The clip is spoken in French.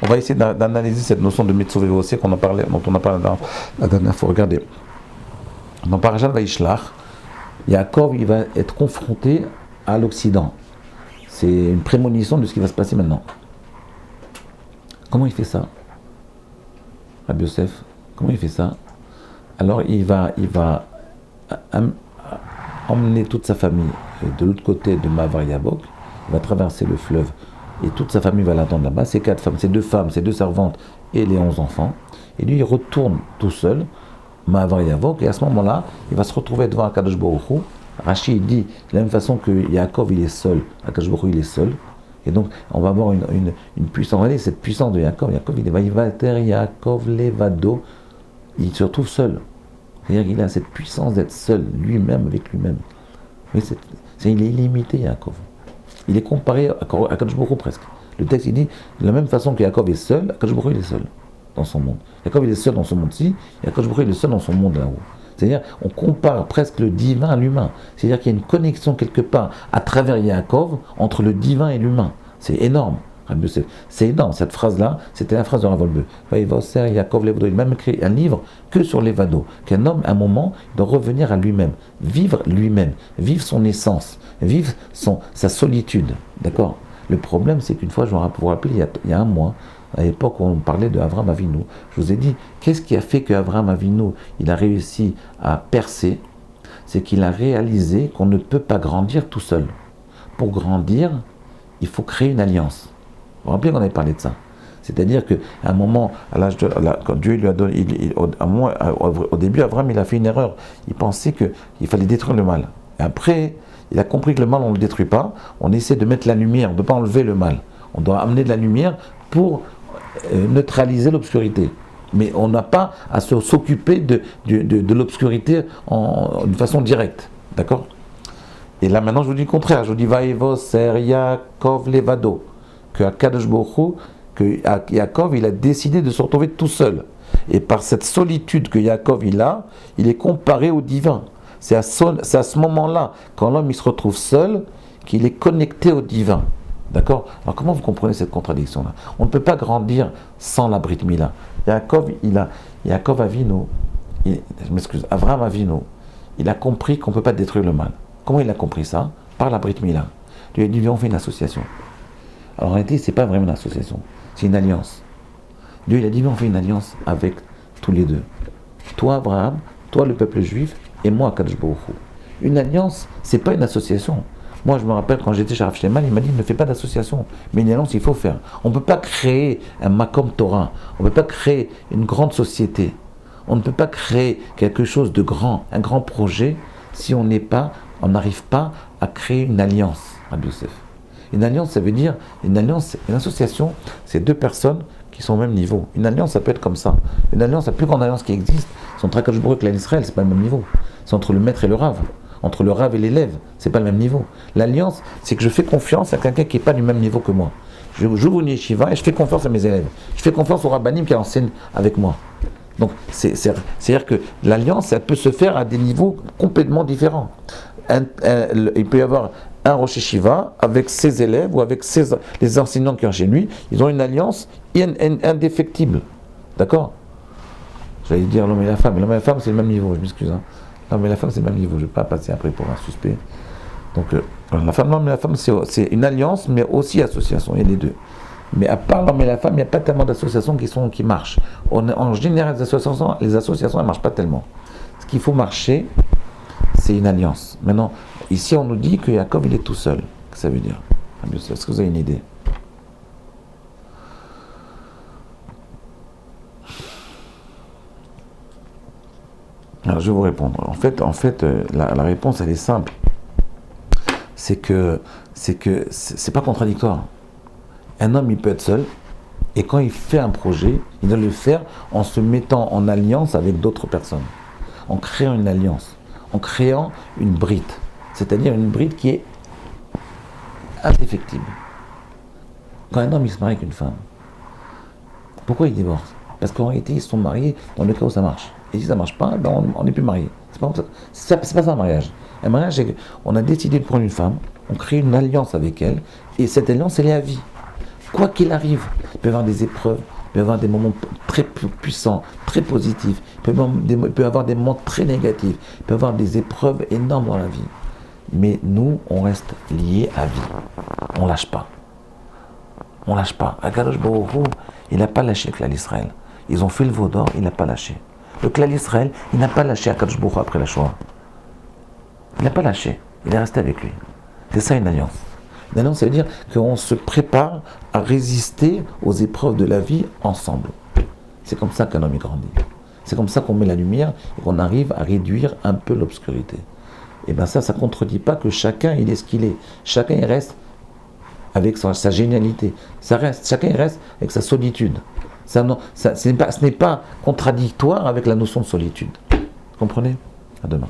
va essayer d'analyser cette notion de Metzuvé aussi dont on a parlé la dernière fois. Regardez, dans Parashat Vaishlach, Yaakov il va être confronté à l'Occident. C'est une prémonition de ce qui va se passer maintenant. Comment il fait ça, Rabbi Yosef? Comment il fait ça? Alors il va emmener toute sa famille de l'autre côté de Ma'avar Yabok, il va traverser le fleuve et toute sa famille va l'attendre là-bas, ses 4 femmes, ses 2 servantes et les 11 enfants. Et lui il retourne tout seul, Ma'avar Yabok, et à ce moment-là, il va se retrouver devant Akadosh Baruch Hu. Rashi il dit, de la même façon que Yaakov il est seul, Akadosh Baruch Hu il est seul. Et donc, on va avoir une puissance. Regardez cette puissance de Yaakov. Yaakov, il est Vaïvater, Yaakov, Levado. Il se retrouve seul. C'est-à-dire qu'il a cette puissance d'être seul, lui-même, avec lui-même. Il est illimité, Yaakov. Il est comparé à Akadosh Baruch Hu presque. Le texte, il dit, de la même façon que Yaakov est seul, Akadosh Baruch Hu, il est seul dans son monde. Yaakov, il est seul dans son monde-ci, et Akadosh Baruch Hu, il est seul dans son monde là-haut. C'est-à-dire, on compare presque le divin à l'humain. C'est-à-dire qu'il y a une connexion quelque part à travers Yaakov entre le divin et l'humain. C'est énorme. C'est énorme. Cette phrase-là, c'était la phrase de Rav Wolbe. Yaakov Levado. Il a même écrit un livre que sur Levado. Qu'un homme, à un moment, doit revenir à lui-même. Vivre lui-même. Vivre son essence. Vivre sa solitude. D'accord? Le problème, c'est qu'une fois, je vous rappelle, il y a un mois, à l'époque où on parlait de Avraham Avinu, je vous ai dit, qu'est-ce qui a fait qu'Avraham Avinu, il a réussi à percer? C'est qu'il a réalisé qu'on ne peut pas grandir tout seul. Pour grandir, il faut créer une alliance. Vous vous rappelez qu'on avait parlé de ça? C'est-à-dire qu'à un moment, quand Dieu lui a donné, au début, Avraham, il a fait une erreur. Il pensait qu'il fallait détruire le mal. Et après, il a compris que le mal, on ne le détruit pas. On essaie de mettre la lumière, on ne peut pas enlever le mal. On doit amener de la lumière pour neutraliser l'obscurité. Mais on n'a pas à s'occuper de l'obscurité d'une façon directe. D'accord? Et là maintenant je vous dis le contraire. Je vous dis Vaïvos Yaakov Levado. Que Akadosh Baruch Hu, que Yaakov il a décidé de se retrouver tout seul. Et par cette solitude que Yaakov il est comparé au divin. C'est à ce moment-là, quand l'homme il se retrouve seul, qu'il est connecté au divin. D'accord? Alors comment vous comprenez cette contradiction-là? On ne peut pas grandir sans la Brit Mila. Yaakov Avinu, Avraham Avinu, il a compris qu'on ne peut pas détruire le mal. Comment il a compris ça? Par la Brit Mila. Lui a dit, viens, on fait une association. Alors en réalité, ce n'est pas vraiment une association, c'est une alliance. Dieu il a dit, viens, on fait une alliance avec tous les deux. Toi, Abraham, toi, le peuple juif, et moi, Akadosh Baruch Hu. Une alliance, ce n'est pas une association. Moi, je me rappelle, quand j'étais chez Rav Shleiman, il m'a dit, ne fais pas d'association. Mais une alliance, il faut faire. On ne peut pas créer un Makom Torah. On ne peut pas créer une grande société. On ne peut pas créer quelque chose de grand, un grand projet, si on n'arrive pas à créer une alliance, Rabbi Yosef. Une alliance, ça veut dire, une association, c'est 2 personnes qui sont au même niveau. Une alliance, ça peut être comme ça. Une alliance, la plus grande alliance qui existe, c'est entre Akadosh Baruch Hu et l'Israël, c'est pas le même niveau. C'est entre le maître et le rave. Entre le rave et l'élève, c'est pas le même niveau. L'alliance, c'est que je fais confiance à quelqu'un qui n'est pas du même niveau que moi. J'ouvre une yeshiva et je fais confiance à mes élèves. Je fais confiance au rabbanim qui enseigne avec moi. Donc, c'est-à-dire que l'alliance, elle peut se faire à des niveaux complètement différents. Il peut y avoir un Rosh Yeshiva avec ses élèves ou avec les enseignants qui ont chez lui. Ils ont une alliance indéfectible. D'accord? J'allais dire l'homme et la femme. L'homme et la femme, c'est le même niveau, je m'excuse. L'homme et la femme, c'est le même niveau. Je ne vais pas passer après pour un suspect. Donc, l'homme et la femme, c'est une alliance, mais aussi association. Il y a les deux. Mais à part l'homme et la femme, il n'y a pas tellement d'associations qui marchent. En général, les associations, elles ne marchent pas tellement. Ce qu'il faut marcher, c'est une alliance. Maintenant, ici, on nous dit que Yaakov, il est tout seul. Qu'est-ce que ça veut dire? Est-ce que vous avez une idée? Alors, je vais vous répondre. En fait, la réponse, elle est simple. C'est que c'est pas contradictoire. Un homme, il peut être seul, et quand il fait un projet, il doit le faire en se mettant en alliance avec d'autres personnes, en créant une alliance, en créant une brite, c'est-à-dire une brite qui est indéfectible. Quand un homme il se marie avec une femme, pourquoi il divorce? Parce qu'en réalité, ils se sont mariés dans le cas où ça marche. Et si ça ne marche pas, ben on n'est plus marié. C'est pas ça un mariage. Un mariage, c'est qu'on a décidé de prendre une femme, on crée une alliance avec elle, et cette alliance, elle est à vie. Quoi qu'il arrive, il peut y avoir des épreuves, il peut y avoir des moments très puissants, très positifs, il peut y avoir des moments très négatifs, il peut y avoir des épreuves énormes dans la vie. Mais nous, on reste liés à vie. On ne lâche pas. On ne lâche pas. Akadosh Baruch Hu, il n'a pas lâché le clan d'Israël. Ils ont fait le veau d'or, il n'a pas lâché. Le clan d'Israël, il n'a pas lâché Akadosh Baruch Hu après la Shoah. Il n'a pas lâché. Il est resté avec lui. C'est ça une alliance. Une alliance, ça veut dire qu'on se prépare à résister aux épreuves de la vie ensemble. C'est comme ça qu'un homme y grandit. C'est comme ça qu'on met la lumière et qu'on arrive à réduire un peu l'obscurité. Et bien ça ne contredit pas que chacun, il est ce qu'il est. Chacun, il reste avec sa génialité. Chacun, il reste avec sa solitude. Ce n'est pas contradictoire avec la notion de solitude. Vous comprenez ? À demain.